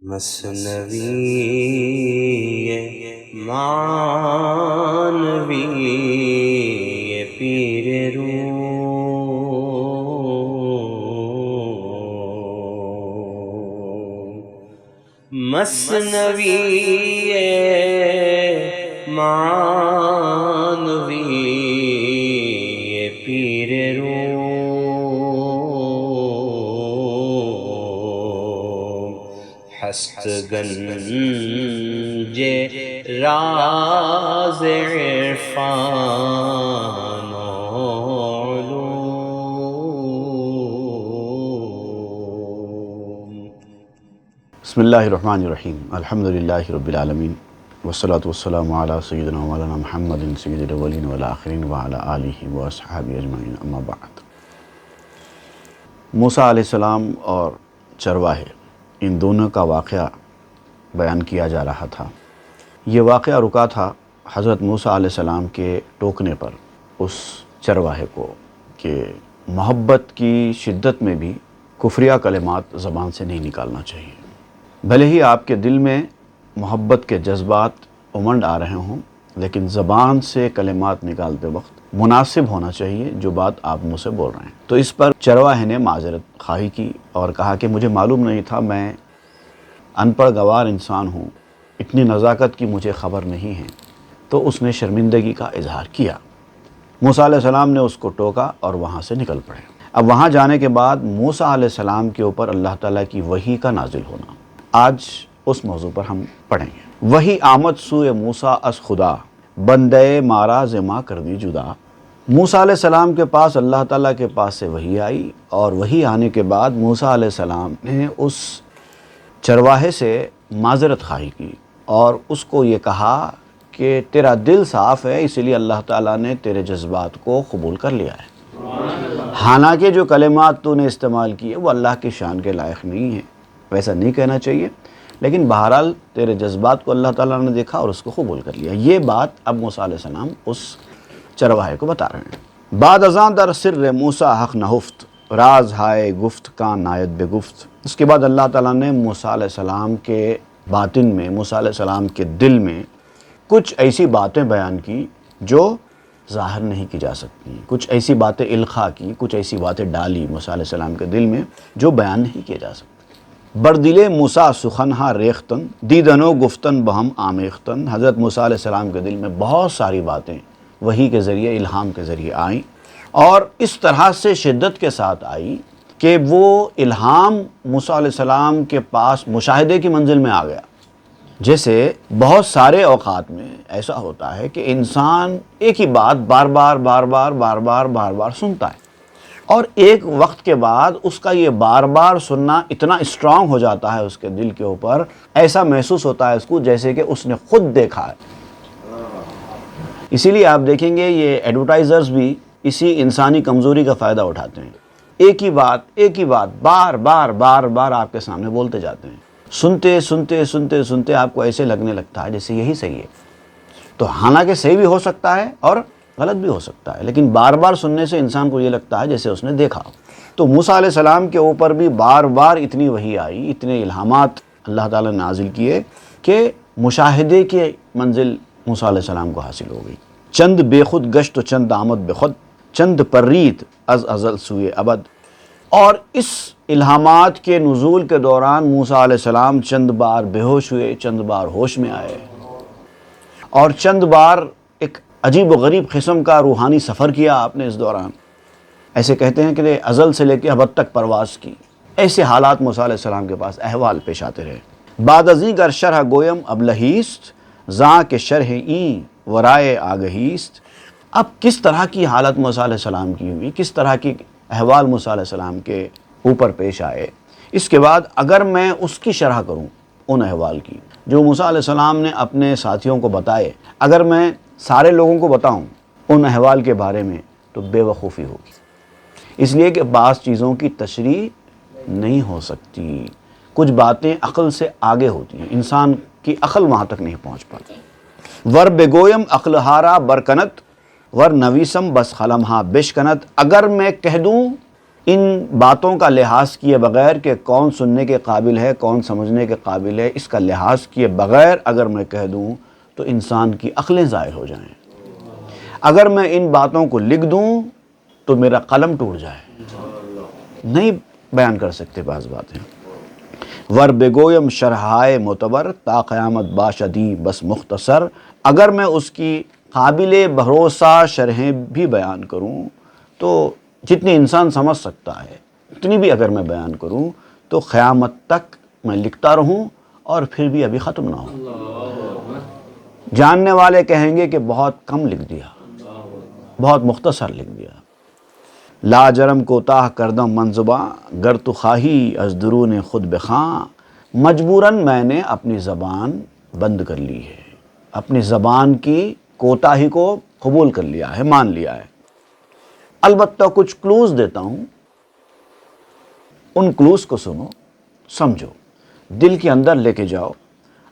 مثنوی معنوی پیر روم، مثنوی معنوی پیر روم، ہست گنج راز عرفان و علوم۔ بسم اللہ الرحمن الرحیم، الحمدللہ رب العالمین، والصلاة والسلام علی سیدنا مولانا محمد سید الاولین والآخرین وعلی آلہ واصحابہ اجمعین، اما بعد۔ موسیٰ علیہ السلام اور چرواہے، ان دونوں کا واقعہ بیان کیا جا رہا تھا۔ یہ واقعہ رکا تھا حضرت موسیٰ علیہ السلام کے ٹوکنے پر اس چرواہے کو کہ محبت کی شدت میں بھی کفریہ کلمات زبان سے نہیں نکالنا چاہیے۔ بھلے ہی آپ کے دل میں محبت کے جذبات امنڈ آ رہے ہوں، لیکن زبان سے کلمات نکالتے وقت مناسب ہونا چاہیے جو بات آپ منہ سے بول رہے ہیں۔ تو اس پر چرواہے نے معذرت خواہی کی اور کہا کہ مجھے معلوم نہیں تھا، میں ان پڑھ گوار انسان ہوں، اتنی نزاکت کی مجھے خبر نہیں ہے۔ تو اس نے شرمندگی کا اظہار کیا۔ موسیٰ علیہ السلام نے اس کو ٹوکا اور وہاں سے نکل پڑے۔ اب وہاں جانے کے بعد موسیٰ علیہ السلام کے اوپر اللہ تعالیٰ کی وحی کا نازل ہونا، آج اس موضوع پر ہم پڑھیں گے۔ وحی آمد سوئے موسیٰ از خدا، بندے مارا ز ما کر دی جدا۔ موسیٰ علیہ السلام کے پاس اللہ تعالیٰ کے پاس سے وحی آئی، اور وحی آنے کے بعد موسیٰ علیہ السلام نے اس چرواہے سے معذرت خواہی کی اور اس کو یہ کہا کہ تیرا دل صاف ہے، اس لیے اللہ تعالیٰ نے تیرے جذبات کو قبول کر لیا ہے۔ حالانکہ جو کلمات تو نے استعمال کیے وہ اللہ کی شان کے لائق نہیں ہیں، ویسا نہیں کہنا چاہیے، لیکن بہرحال تیرے جذبات کو اللہ تعالیٰ نے دیکھا اور اس کو قبول کر لیا۔ یہ بات اب موسیٰ علیہ السلام اس چرواہے کو بتا رہے ہیں۔ بعد ازاں در سر موسیٰ حق نہفت، راز ہائے گفت کا نایت بے گفت۔ اس کے بعد اللہ تعالیٰ نے موسیٰ علیہ السلام کے باطن میں، موسیٰ علیہ السلام کے دل میں کچھ ایسی باتیں بیان کی جو ظاہر نہیں کی جا سکتی، کچھ ایسی باتیں القاء کی، کچھ ایسی باتیں ڈالی موسیٰ علیہ السلام کے دل میں جو بیان نہیں کیے جا سکتی۔ بردل موسیٰ سخنہا ریختن، دیدن و گفتن بہم آمیختن۔ حضرت موسیٰ علیہ السلام کے دل میں بہت ساری باتیں وحی کے ذریعے، الہام کے ذریعے آئیں، اور اس طرح سے شدت کے ساتھ آئی کہ وہ الہام موسیٰ علیہ السلام کے پاس مشاہدے کی منزل میں آ گیا۔ جیسے بہت سارے اوقات میں ایسا ہوتا ہے کہ انسان ایک ہی بات بار بار سنتا ہے، اور ایک وقت کے بعد اس کا یہ بار بار سننا اتنا اسٹرانگ ہو جاتا ہے اس کے دل کے اوپر، ایسا محسوس ہوتا ہے اس کو جیسے کہ اس نے خود دیکھا ہے۔ اسی لیے آپ دیکھیں گے یہ ایڈورٹائزرز بھی اسی انسانی کمزوری کا فائدہ اٹھاتے ہیں، ایک ہی بات بار بار آپ کے سامنے بولتے جاتے ہیں، سنتے آپ کو ایسے لگنے لگتا ہے جیسے یہی صحیح ہے۔ تو حالانکہ صحیح بھی ہو سکتا ہے اور غلط بھی ہو سکتا ہے، لیکن بار بار سننے سے انسان کو یہ لگتا ہے جیسے اس نے دیکھا ہو۔ تو موسیٰ علیہ السلام کے اوپر بھی بار بار اتنی وحی آئی، اتنے الہامات اللہ تعالیٰ نے نازل کیے کہ مشاہدے کی منزل موسیٰ علیہ السلام کو حاصل ہو گئی۔ چند بے خود گشت و چند آمد بے خود، چند پرید از ازل سوئے ابد۔ اور اس الہامات کے نزول کے دوران موسیٰ علیہ السلام چند بار بے ہوش ہوئے، چند بار ہوش میں آئے، اور چند بار ایک عجیب و غریب قسم کا روحانی سفر کیا آپ نے اس دوران۔ ایسے کہتے ہیں کہ ازل سے لے کے ابد تک پرواز کی۔ ایسے حالات موسیٰ علیہ السلام کے پاس احوال پیش آتے رہے۔ بعد ازیں گر شرح گویم اب لہیست، زاں کے شرح این ورائے آگہیست۔ اب کس طرح کی حالت موسیٰ علیہ السلام کی ہوئی، کس طرح کی احوال موسیٰ علیہ السلام کے اوپر پیش آئے، اس کے بعد اگر میں اس کی شرح کروں ان احوال کی جو موسیٰ علیہ السلام نے اپنے ساتھیوں کو بتائے، اگر میں سارے لوگوں کو بتاؤں ان احوال کے بارے میں تو بے وقوفی ہوگی، اس لیے کہ بعض چیزوں کی تشریح نہیں ہو سکتی، کچھ باتیں عقل سے آگے ہوتی ہیں، انسان کی عقل وہاں تک نہیں پہنچ پاتی۔ ور بگویم عقل ہارا برکنت، ور نویسم بس قلم ہاں بشکنت۔ اگر میں کہہ دوں ان باتوں کا لحاظ کیے بغیر کہ کون سننے کے قابل ہے کون سمجھنے کے قابل ہے، اس کا لحاظ کیے بغیر اگر میں کہہ دوں تو انسان کی عقلیں ضائع ہو جائیں۔ اگر میں ان باتوں کو لکھ دوں تو میرا قلم ٹوٹ جائے، نہیں بیان کر سکتے بعض باتیں۔ ور بگویم شرحائے معتبر تا قیامت باشدی بس مختصر، اگر میں اس کی قابل بھروسہ شرحیں بھی بیان کروں تو جتنی انسان سمجھ سکتا ہے اتنی بھی اگر میں بیان کروں تو قیامت تک میں لکھتا رہوں اور پھر بھی ابھی ختم نہ ہو۔ جاننے والے کہیں گے کہ بہت کم لکھ دیا، بہت مختصر لکھ دیا۔ لا جرم کوتاہ کردم من زباں گر تو خواہی از درون خود بخواں، مجبوراً میں نے اپنی زبان بند کر لی ہے، اپنی زبان کی کوتاہی کو قبول کر لیا ہے، مان لیا ہے۔ البتہ کچھ کلوز دیتا ہوں، ان کلوز کو سنو، سمجھو، دل کے اندر لے کے جاؤ۔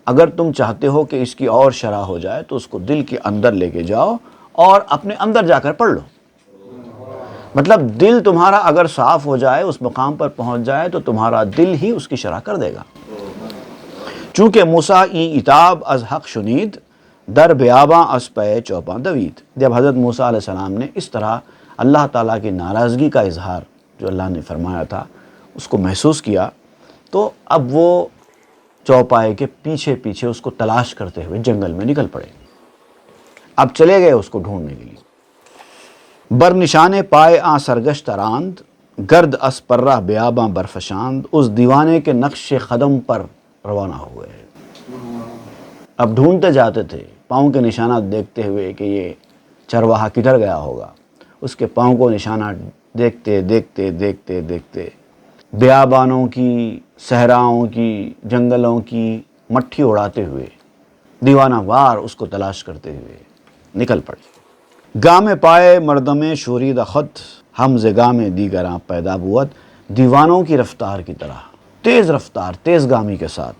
اگر تم چاہتے ہو کہ اس کی اور شرح ہو جائے تو اس کو دل کے اندر لے کے جاؤ اور اپنے اندر جا کر پڑھ لو۔ مطلب دل تمہارا اگر صاف ہو جائے، اس مقام پر پہنچ جائے تو تمہارا دل ہی اس کی شرح کر دے گا۔ چونکہ موسیٰ ای اتاب از حق شنید در بیاباں از پے چوپاں دوید، جب حضرت موسیٰ علیہ السلام نے اس طرح اللہ تعالیٰ کی ناراضگی کا اظہار جو اللہ نے فرمایا تھا اس کو محسوس کیا تو اب وہ چوپائے کے پیچھے پیچھے اس کو تلاش کرتے ہوئے جنگل میں نکل پڑے۔ اب چلے گئے اس کو ڈھونڈنے کے لیے۔ بر نشانے پائے آں سرگشت راند گرد اس پرہ بیاباں برفشاند، اس دیوانے کے نقش قدم پر روانہ ہوئے۔ اب ڈھونڈتے جاتے تھے، پاؤں کے نشانات دیکھتے ہوئے کہ یہ چرواہا کدھر گیا ہوگا، اس کے پاؤں کو نشانات دیکھتے دیکھتے دیکھتے دیکھتے بیابانوں کی، صحراؤں کی، جنگلوں کی مٹھی اڑاتے ہوئے دیوانہ وار اس کو تلاش کرتے ہوئے نکل پڑے۔ گام پائے مردم شورید خط ہم ز گام دیگراں پیدا بود، دیوانوں کی رفتار کی طرح تیز رفتار، تیز گامی کے ساتھ،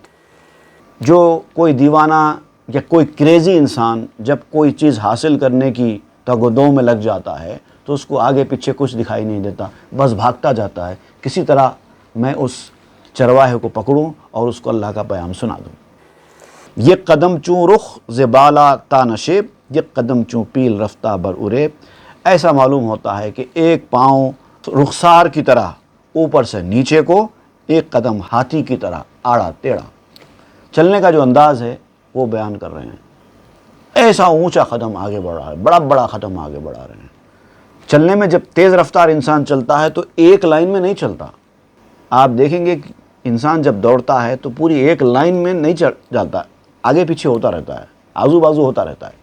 جو کوئی دیوانہ یا کوئی کریزی انسان جب کوئی چیز حاصل کرنے کی تگ و دو میں لگ جاتا ہے تو اس کو آگے پیچھے کچھ دکھائی نہیں دیتا، بس بھاگتا جاتا ہے، کسی طرح میں اس چرواہے کو پکڑوں اور اس کو اللہ کا پیام سنا دوں۔ یہ قدم چوں رخ زبالا تا نشیب، یہ قدم چوں پیل رفتہ بر اریب، ایسا معلوم ہوتا ہے کہ ایک پاؤں رخسار کی طرح اوپر سے نیچے کو، ایک قدم ہاتھی کی طرح آڑا ٹیڑھا۔ چلنے کا جو انداز ہے وہ بیان کر رہے ہیں، ایسا اونچا قدم آگے بڑھ رہا ہے، بڑا بڑا قدم آگے بڑھا رہے ہیں۔ چلنے میں جب تیز رفتار انسان چلتا ہے تو ایک لائن میں نہیں چلتا۔ آپ دیکھیں گے کہ انسان جب دوڑتا ہے تو پوری ایک لائن میں نہیں جاتا، آگے پیچھے ہوتا رہتا ہے، آزو بازو ہوتا رہتا ہے،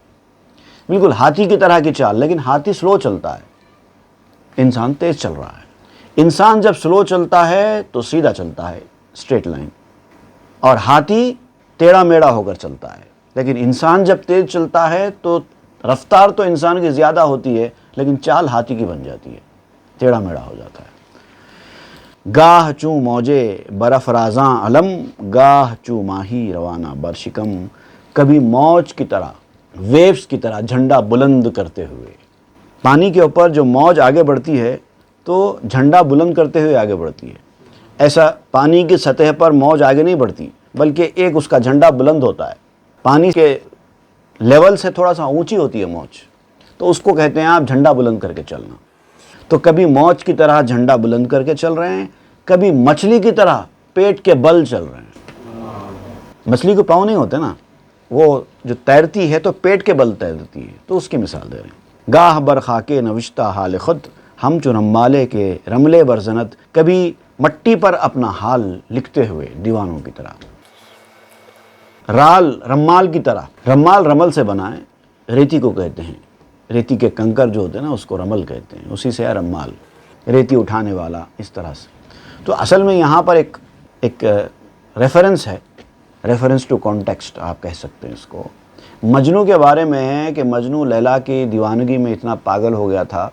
بالکل ہاتھی کی طرح کی چال۔ لیکن ہاتھی سلو چلتا ہے، انسان تیز چل رہا ہے۔ انسان جب سلو چلتا ہے تو سیدھا چلتا ہے، اسٹریٹ لائن، اور ہاتھی ٹیڑھا میڑھا ہو کر چلتا ہے۔ لیکن انسان جب تیز چلتا ہے تو رفتار تو انسان کی زیادہ ہوتی ہے لیکن چال ہاتھی کی بن جاتی ہے، ٹیڑھا میڑھا ہو جاتا ہے۔ گاہ چوں موجے برف رازاں علم، گاہ چوں ماہی روانہ بر شکم، کبھی موج کی طرح، ویوز کی طرح جھنڈا بلند کرتے ہوئے۔ پانی کے اوپر جو موج آگے بڑھتی ہے تو جھنڈا بلند کرتے ہوئے آگے بڑھتی ہے، ایسا پانی کی سطح پر موج آگے نہیں بڑھتی بلکہ ایک اس کا جھنڈا بلند ہوتا ہے، پانی کے لیول سے تھوڑا سا اونچی ہوتی ہے موج، تو اس کو کہتے ہیں آپ جھنڈا بلند کر کے چلنا۔ تو کبھی موج کی طرح جھنڈا بلند کر کے چل رہے ہیں، کبھی مچھلی کی طرح پیٹ کے بل چل رہے ہیں۔ مچھلی کو پاؤں نہیں ہوتے نا، وہ جو تیرتی ہے تو پیٹ کے بل تیرتی ہے، تو اس کی مثال دے رہے ہیں۔ گاہ بر خاکے نوشتہ حال خود، ہم چو رمالے کے رملے برزنت، کبھی مٹی پر اپنا حال لکھتے ہوئے دیوانوں کی طرح۔ رال رمال کی طرح، رمال رمل سے بنا ہے، ریتی کو کہتے ہیں، ریتی کے کنکر جو ہوتے ہیں نا اس کو رمل کہتے ہیں، اسی سے ہے رمال، ریتی اٹھانے والا، اس طرح سے۔ تو اصل میں یہاں پر ایک ریفرنس ہے، ریفرنس ٹو کانٹیکسٹ آپ کہہ سکتے ہیں اس کو۔ مجنو کے بارے میں ہے کہ مجنو لیلا کی دیوانگی میں اتنا پاگل ہو گیا تھا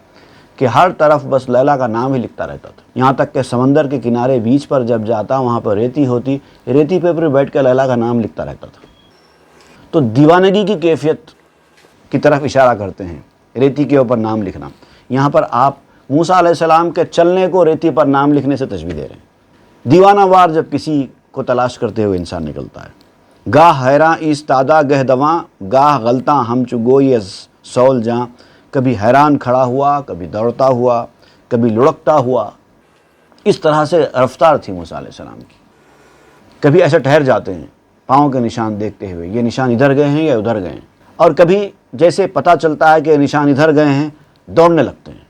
کہ ہر طرف بس لیلا کا نام ہی لکھتا رہتا تھا، یہاں تک کہ سمندر کے کنارے بیچ پر جب جاتا وہاں پر ریتی ہوتی، ریتی پہ پھر بیٹھ کے لیلا کا نام لکھتا رہتا تھا۔ تو دیوانگی کی کیفیت کی طرف اشارہ کرتے ہیں ریتی کے اوپر نام لکھنا۔ یہاں پر آپ موسیٰ علیہ السلام کے چلنے کو ریتی پر نام لکھنے سے تشبیہ دے رہے ہیں۔ دیوانہ وار جب کسی کو تلاش کرتے ہوئے انسان نکلتا ہے، گاہ حیراں ایستادہ گہ دواں، گاہ غلطاں ہم چو گوئی از سول جاں، کبھی حیران کھڑا ہوا، کبھی دوڑتا ہوا، کبھی لڑکتا ہوا۔ اس طرح سے رفتار تھی موسیٰ علیہ السلام کی۔ کبھی ایسے ٹھہر جاتے ہیں پاؤں کے نشان دیکھتے ہوئے، یہ نشان ادھر گئے ہیں یا ادھر گئے ہیں، اور کبھی جیسے پتہ چلتا ہے کہ نشان ادھر گئے ہیں دوڑنے لگتے ہیں،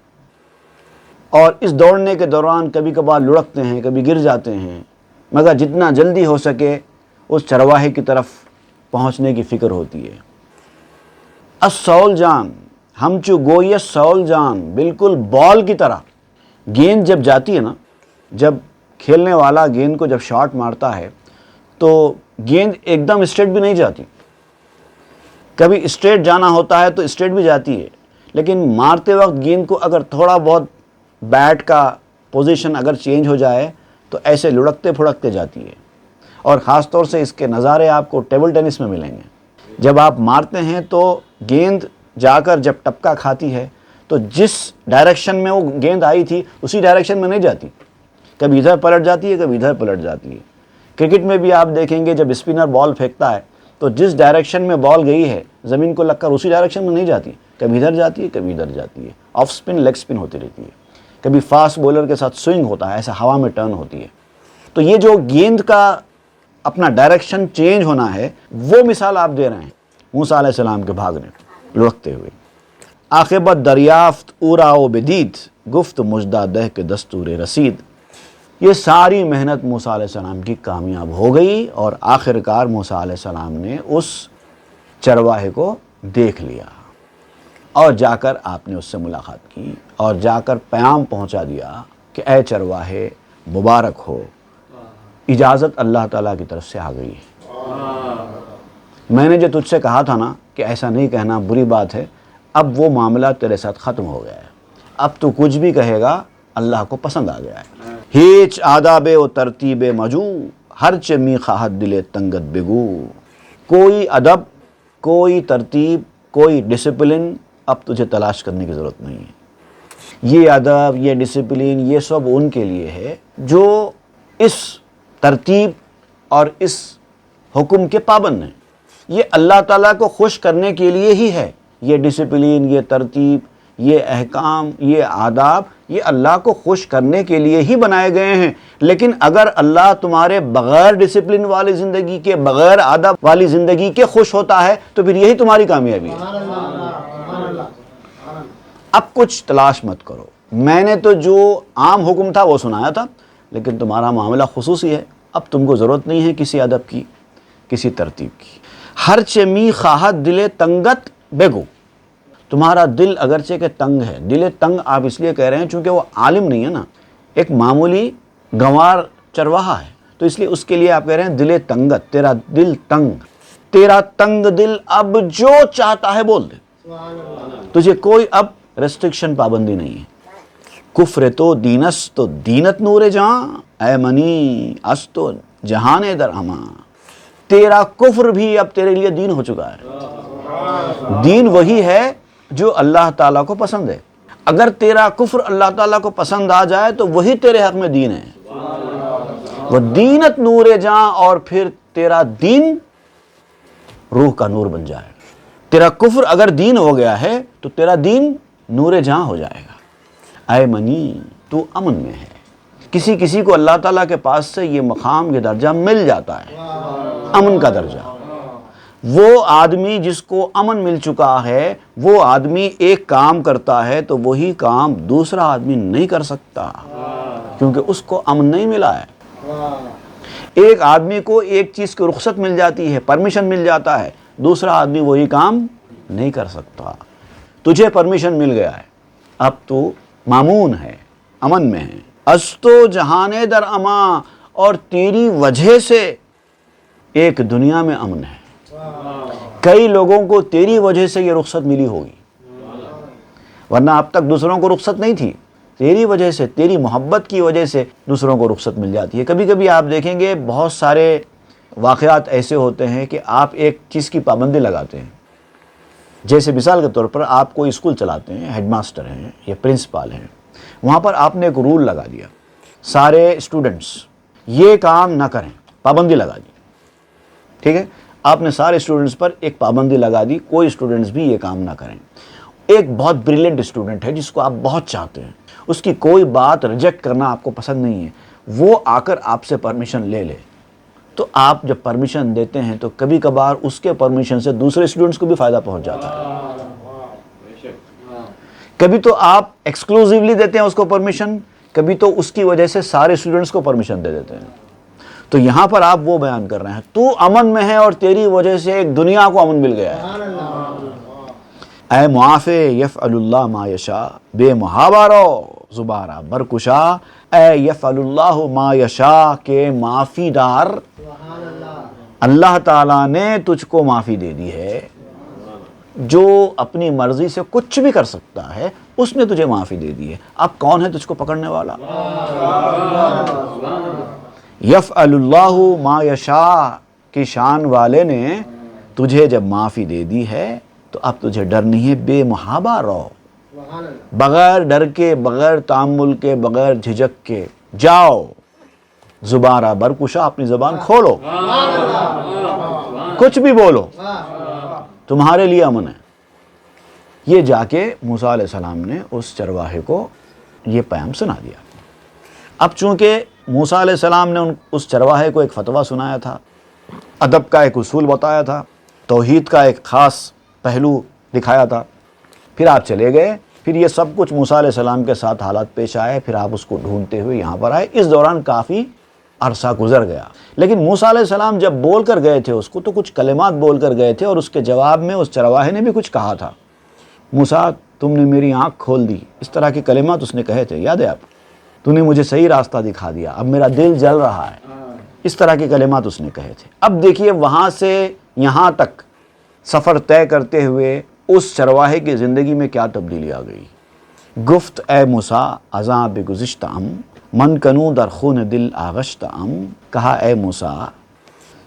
اور اس دوڑنے کے دوران کبھی کبھار لڑکتے ہیں، کبھی گر جاتے ہیں، مگر جتنا جلدی ہو سکے اس چرواہے کی طرف پہنچنے کی فکر ہوتی ہے۔ السول جان ہم چو گوئی سول جان، بالکل بال کی طرح۔ گیند جب جاتی ہے نا، جب کھیلنے والا گیند کو جب شاٹ مارتا ہے تو گیند ایک دم اسٹریٹ بھی نہیں جاتی، کبھی اسٹریٹ جانا ہوتا ہے تو اسٹریٹ بھی جاتی ہے، لیکن مارتے وقت گیند کو اگر تھوڑا بہت بیٹ کا پوزیشن اگر چینج ہو جائے تو ایسے لڑکتے پھڑکتے جاتی ہے۔ اور خاص طور سے اس کے نظارے آپ کو ٹیبل ٹینس میں ملیں گے۔ جب آپ مارتے ہیں تو گیند جا کر جب ٹپکا کھاتی ہے تو جس ڈائریکشن میں وہ گیند آئی تھی اسی ڈائریکشن میں نہیں جاتی، کبھی ادھر پلٹ جاتی ہے، کبھی ادھر پلٹ جاتی ہے۔ کرکٹ میں بھی آپ دیکھیں گے جب اسپنر بال پھینکتا ہے تو جس ڈائریکشن میں بال گئی ہے زمین کو لگ کر اسی ڈائریکشن میں نہیں جاتی، کبھی ادھر جاتی ہے، کبھی ادھر جاتی ہے، آف سپن لیگ سپن ہوتی رہتی ہے، کبھی فاسٹ بولر کے ساتھ سوئنگ ہوتا ہے، ایسا ہوا میں ٹرن ہوتی ہے۔ تو یہ جو گیند کا اپنا ڈائریکشن چینج ہونا ہے وہ مثال آپ دے رہے ہیں موسیٰ علیہ السلام کے بھاگنے لڑکتے ہوئے۔ عاقبت دریافت اوراؤ بدید، گفت مژدہ دہ کے دستور رسید۔ یہ ساری محنت موسیٰ علیہ السلام کی کامیاب ہو گئی، اور آخرکار موسیٰ علیہ السلام نے اس چرواہے کو دیکھ لیا، اور جا کر آپ نے اس سے ملاقات کی، اور جا کر پیام پہنچا دیا کہ اے چرواہے مبارک ہو، اجازت اللہ تعالیٰ کی طرف سے آ گئی ہے۔ میں نے جو تجھ سے کہا تھا نا کہ ایسا نہیں کہنا بری بات ہے، اب وہ معاملہ تیرے ساتھ ختم ہو گیا ہے، اب تو کچھ بھی کہے گا اللہ کو پسند آ گیا ہے۔ ہیچ آداب و ترتیب مجو، ہرچ می خواہد دل تنگت بگو۔ کوئی ادب، کوئی ترتیب، کوئی ڈسپلن اب تجھے تلاش کرنے کی ضرورت نہیں ہے۔ یہ ادب، یہ ڈسپلن، یہ سب ان کے لیے ہے جو اس ترتیب اور اس حکم کے پابند ہیں۔ یہ اللہ تعالیٰ کو خوش کرنے کے لیے ہی ہے، یہ ڈسپلن، یہ ترتیب، یہ احکام، یہ آداب، یہ اللہ کو خوش کرنے کے لیے ہی بنائے گئے ہیں۔ لیکن اگر اللہ تمہارے بغیر ڈسپلن والی زندگی کے، بغیر آداب والی زندگی کے خوش ہوتا ہے تو پھر یہی تمہاری کامیابی ہے۔ اب کچھ تلاش مت کرو، میں نے تو جو عام حکم تھا وہ سنایا تھا، لیکن تمہارا معاملہ خصوصی ہے، اب تم کو ضرورت نہیں ہے کسی ادب کی، کسی ترتیب کی۔ ہرچ می خواہد دل تنگت بگو، تمہارا دل اگرچہ کہ تنگ ہے، دل تنگ آپ اس لیے کہہ رہے ہیں چونکہ وہ عالم نہیں ہے نا، ایک معمولی گنوار چرواہا ہے، تو اس لیے اس کے لیے آپ کہہ رہے ہیں دل تنگت، تیرا دل تنگ، تیرا تنگ دل اب جو چاہتا ہے بول دے، تجھے کوئی اب ریسٹرکشن پابندی نہیں ہے۔ کفر تو دینس تو دینت نور جہاں، اے منی اس تو جہان در ہما، تیرا کفر بھی اب تیرے لیے دین ہو چکا ہے۔ دین وہی ہے جو اللہ تعالیٰ کو پسند ہے، اگر تیرا کفر اللہ تعالیٰ کو پسند آ جائے تو وہی تیرے حق میں دین ہے، وہ دینت نور جہاں، اور پھر تیرا دین روح کا نور بن جائے۔ تیرا کفر اگر دین ہو گیا ہے تو تیرا دین نور جہاں ہو جائے گا۔ اے منی تو امن میں ہے۔ کسی کو اللہ تعالیٰ کے پاس سے یہ مقام، یہ درجہ مل جاتا ہے، امن کا درجہ۔ وہ آدمی جس کو امن مل چکا ہے، وہ آدمی ایک کام کرتا ہے تو وہی کام دوسرا آدمی نہیں کر سکتا، کیونکہ اس کو امن نہیں ملا ہے۔ ایک آدمی کو ایک چیز کی رخصت مل جاتی ہے، پرمیشن مل جاتا ہے، دوسرا آدمی وہی کام نہیں کر سکتا۔ تجھے پرمیشن مل گیا ہے، اب تو مامون ہے، امن میں ہے۔ استو جہان در اما، اور تیری وجہ سے ایک دنیا میں امن ہے۔ کئی لوگوں کو تیری وجہ سے یہ رخصت ملی ہوگی، ورنہ اب تک دوسروں کو رخصت نہیں تھی، تیری وجہ سے، تیری محبت کی وجہ سے دوسروں کو رخصت مل جاتی ہے۔ کبھی کبھی آپ دیکھیں گے بہت سارے واقعات ایسے ہوتے ہیں کہ آپ ایک چیز کی پابندی لگاتے ہیں، جیسے مثال کے طور پر آپ کوئی اسکول چلاتے ہیں، ہیڈ ماسٹر ہیں یا پرنسپال ہیں، وہاں پر آپ نے ایک رول لگا دیا، سارے اسٹوڈنٹس یہ کام نہ کریں، پابندی لگا دی، ٹھیک ہے؟ آپ نے سارے اسٹوڈنٹس پر ایک پابندی لگا دی، کوئی اسٹوڈنٹس بھی یہ کام نہ کریں۔ ایک بہت بریلینٹ اسٹوڈنٹ ہے جس کو آپ بہت چاہتے ہیں، اس کی کوئی بات ریجیکٹ کرنا آپ کو پسند نہیں ہے، وہ آ کر آپ سے پرمیشن لے لے، تو آپ جب پرمیشن دیتے ہیں تو کبھی کبھار اس کے پرمیشن سے دوسرے اسٹوڈنٹس کو بھی فائدہ پہنچ جاتا ہے۔ کبھی تو آپ ایکسکلوزیولی دیتے ہیں اس کو پرمیشن، کبھی تو اس کی وجہ سے سارے اسٹوڈنٹس کو پرمیشن دے دیتے ہیں۔ تو یہاں پر آپ وہ بیان کر رہے ہیں، تو امن میں ہے اور تیری وجہ سے ایک دنیا کو امن مل گیا ہے۔ اے معافی یفعل اللہ ما یشاء، بے محابہ رو زبارہ برکشا، اے یفعل اللہ ما یشاء کے معافی دار اللہ تعالیٰ نے تجھ کو معافی دے دی ہے، جو اپنی مرضی سے کچھ بھی کر سکتا ہے اس نے تجھے معافی دے دی ہے، اب کون ہے تجھ کو پکڑنے والا؟ یفعل اللہ ما یشاء کی شان والے نے تجھے جب معافی دے دی ہے تو اب تجھے ڈر نہیں ہے، بے محابہ رہو، بغیر ڈر کے، بغیر تامل کے، بغیر جھجک کے جاؤ، زبارہ برکشا، اپنی زبان کھولو، کچھ بھی بولو، تمہارے لیے امن ہے۔ یہ جا کے موسیٰ علیہ السلام نے اس چرواہے کو یہ پیام سنا دیا۔ اب چونکہ موسیٰ علیہ السلام نے اس چرواہے کو ایک فتویٰ سنایا تھا، ادب کا ایک اصول بتایا تھا، توحید کا ایک خاص پہلو دکھایا تھا، پھر آپ چلے گئے، پھر یہ سب کچھ موسیٰ علیہ السلام کے ساتھ حالات پیش آئے، پھر آپ اس کو ڈھونڈتے ہوئے یہاں پر آئے، اس دوران کافی عرصہ گزر گیا۔ لیکن موسیٰ علیہ السلام جب بول کر گئے تھے اس کو تو کچھ کلمات بول کر گئے تھے، اور اس کے جواب میں اس چرواہے نے بھی کچھ کہا تھا، موسیٰ تم نے میری آنکھ کھول دی، اس طرح کے کلمات اس نے کہے تھے، یاد ہے آپ؟ تو نے مجھے صحیح راستہ دکھا دیا، اب میرا دل جل رہا ہے، اس طرح کے کلمات اس نے کہے تھے۔ اب دیکھیے وہاں سے یہاں تک سفر طے کرتے ہوئے اس چرواہے کی زندگی میں کیا تبدیلی آ گئی۔ گفت اے موسیٰ ازاں بگذشتہ ام، من کنوں در خون دل آغشتہ ام، کہا اے موسیٰ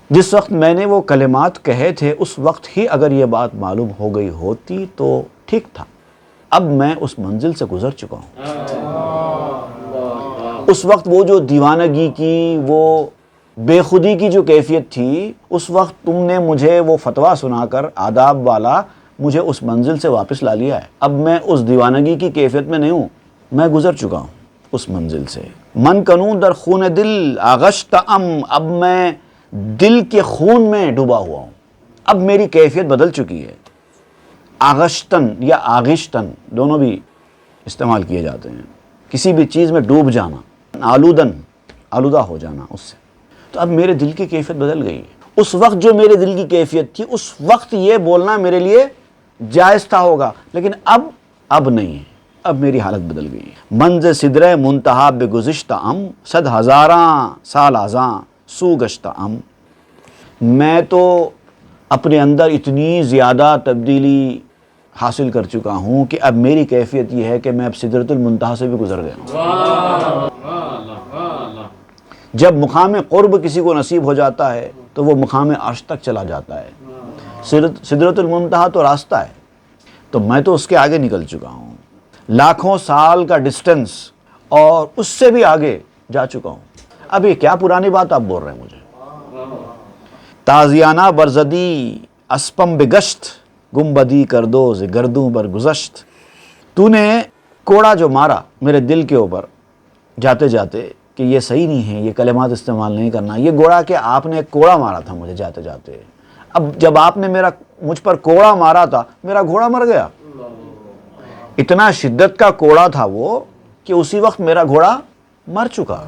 جس وقت میں نے وہ کلمات کہے تھے اس وقت ہی اگر یہ بات معلوم ہو گئی ہوتی تو ٹھیک تھا، اب میں اس منزل سے گزر چکا ہوں۔ اس وقت وہ جو دیوانگی کی، وہ بے خودی کی جو کیفیت تھی، اس وقت تم نے مجھے وہ فتویٰ سنا کر آداب والا مجھے اس منزل سے واپس لا لیا ہے، اب میں اس دیوانگی کی کیفیت میں نہیں ہوں، میں گزر چکا ہوں اس منزل سے۔ من کنوں در خون دل آغشتہ ام، اب میں دل کے خون میں ڈوبا ہوا ہوں، اب میری کیفیت بدل چکی ہے۔ آغشتن یا آغشتن دونوں بھی استعمال کیے جاتے ہیں، کسی بھی چیز میں ڈوب جانا، آلودہ ہو جانا اس سے، تو اب میرے دل کی کیفیت بدل گئی ہے۔ اس وقت جو میرے دل کی کیفیت تھی اس وقت یہ بولنا میرے لیے جائز تھا ہوگا، لیکن اب نہیں ہے، اب میری حالت بدل گئی ہے۔ منز سدرہ منتہا بگذشتہ ام، صد ہزاراں سال ازاں سو گشتہ ام، میں تو اپنے اندر اتنی زیادہ تبدیلی حاصل کر چکا ہوں کہ اب میری کیفیت یہ ہے کہ میں اب سدرۃ المنتہا سے بھی گزر گیا ہوں۔ جب مقام قرب کسی کو نصیب ہو جاتا ہے تو وہ مقام عرش تک چلا جاتا ہے، سدرۃ المنتہا تو راستہ ہے، تو میں تو اس کے آگے نکل چکا ہوں، لاکھوں سال کا ڈسٹنس اور اس سے بھی آگے جا چکا ہوں۔ اب یہ کیا پرانی بات آپ بول رہے ہیں مجھے؟ تازیانہ برزدی اسپم بگشت، گمبدی کردو ز گردوں بر گزشت، تو نے کوڑا جو مارا میرے دل کے اوپر جاتے جاتے کہ یہ صحیح نہیں ہے، یہ کلمات استعمال نہیں کرنا، یہ گوڑا کہ آپ نے ایک کوڑا مارا تھا مجھے جاتے جاتے، اب جب آپ نے مجھ پر کوڑا مارا تھا میرا گھوڑا مر گیا، اتنا شدت کا کوڑا تھا وہ کہ اسی وقت میرا گھوڑا مر چکا،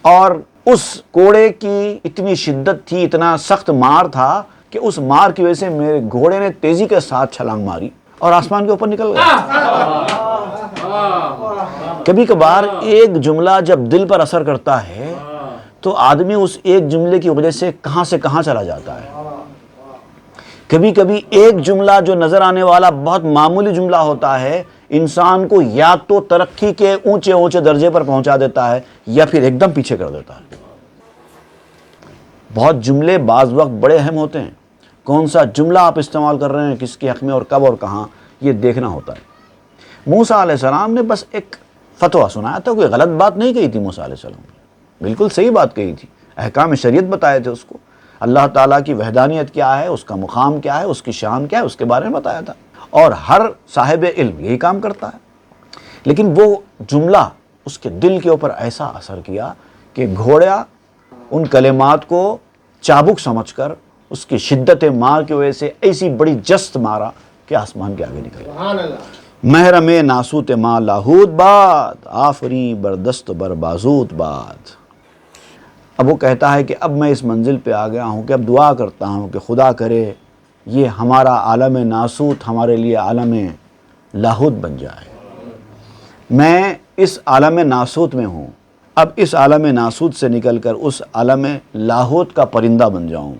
اور اس کوڑے کی اتنی شدت تھی، اتنا سخت مار تھا کہ اس مار کی وجہ سے میرے گھوڑے نے تیزی کے ساتھ چھلانگ ماری اور آسمان کے اوپر نکل گیا۔ کبھی کبھار ایک جملہ جب دل پر اثر کرتا ہے تو آدمی اس ایک جملے کی وجہ سے کہاں چلا جاتا ہے۔ کبھی کبھی ایک جملہ جو نظر آنے والا بہت معمولی جملہ ہوتا ہے انسان کو یا تو ترقی کے اونچے درجے پر پہنچا دیتا ہے یا پھر ایک دم پیچھے کر دیتا ہے۔ بہت جملے بعض وقت بڑے اہم ہوتے ہیں، کون سا جملہ آپ استعمال کر رہے ہیں کس کے حق میں اور کب اور کہاں، یہ دیکھنا ہوتا ہے۔ موسیٰ علیہ السلام نے بس ایک فتویٰ سنایا تھا، کوئی غلط بات نہیں کہی تھی موسیٰ علیہ السلام نے، بالکل صحیح بات کہی تھی، احکام شریعت بتائے تھے اس کو، اللہ تعالیٰ کی وحدانیت کیا ہے، اس کا مقام کیا ہے، اس کی شان کیا ہے، اس کے بارے میں بتایا تھا، اور ہر صاحب علم یہی کام کرتا ہے۔ لیکن وہ جملہ اس کے دل کے اوپر ایسا اثر کیا کہ گھوڑا ان کلمات کو چابک سمجھ کر اس کی شدت مار کی وجہ سے ایسی بڑی جست مارا کہ آسمان کے آگے نکل۔ محرم ناسوت ما لاہوت باد، آفری بردست بر بازوت باد۔ اب وہ کہتا ہے کہ اب میں اس منزل پہ آ گیا ہوں کہ اب دعا کرتا ہوں کہ خدا کرے یہ ہمارا عالم ناسوت ہمارے لیے عالم لاہوت بن جائے۔ میں اس عالم ناسوت میں ہوں، اب اس عالم ناسوت سے نکل کر اس عالم لاہوت کا پرندہ بن جاؤں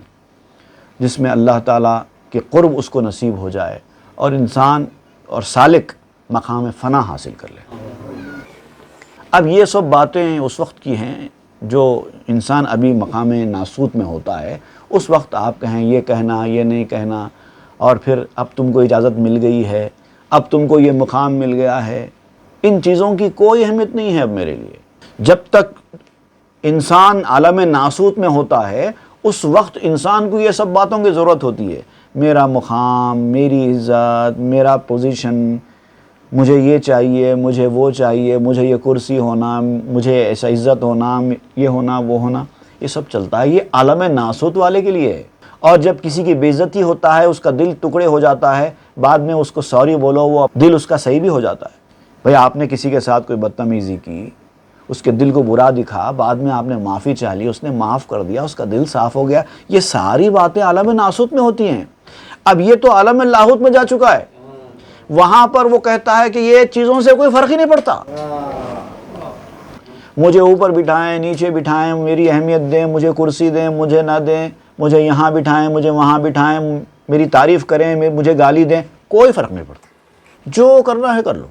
جس میں اللہ تعالیٰ کے قرب اس کو نصیب ہو جائے اور انسان اور سالک مقام فنا حاصل کر لے۔ اب یہ سب باتیں اس وقت کی ہیں جو انسان ابھی مقام ناسوت میں ہوتا ہے، اس وقت آپ کہیں یہ کہنا یہ نہیں کہنا، اور پھر اب تم کو اجازت مل گئی ہے، اب تم کو یہ مقام مل گیا ہے، ان چیزوں کی کوئی اہمیت نہیں ہے اب میرے لیے۔ جب تک انسان عالم ناسوت میں ہوتا ہے اس وقت انسان کو یہ سب باتوں کی ضرورت ہوتی ہے، میرا مقام، میری عزت، میرا پوزیشن، مجھے یہ چاہیے، مجھے وہ چاہیے، مجھے یہ کرسی ہونا، مجھے ایسا عزت ہونا، یہ ہونا وہ ہونا، یہ سب چلتا ہے، یہ عالم ناسوت والے کے لیے ہے۔ اور جب کسی کی بے عزتی ہوتا ہے، اس کا دل ٹکڑے ہو جاتا ہے، بعد میں اس کو سوری بولو، وہ دل اس کا صحیح بھی ہو جاتا ہے۔ بھئی آپ نے کسی کے ساتھ کوئی بدتمیزی کی، اس کے دل کو برا دکھا، بعد میں آپ نے معافی چاہ لی، اس نے معاف کر دیا، اس کا دل صاف ہو گیا، یہ ساری باتیں عالم ناسوت میں ہوتی ہیں۔ اب یہ تو عالم لاہوت میں جا چکا ہے، وہاں پر وہ کہتا ہے کہ یہ چیزوں سے کوئی فرق ہی نہیں پڑتا، مجھے اوپر بٹھائیں نیچے بٹھائیں، میری اہمیت دیں، مجھے کرسی دیں مجھے نہ دیں، مجھے یہاں بٹھائیں مجھے وہاں بٹھائیں، میری تعریف کریں مجھے گالی دیں، کوئی فرق نہیں پڑتا، جو کرنا ہے کر لو۔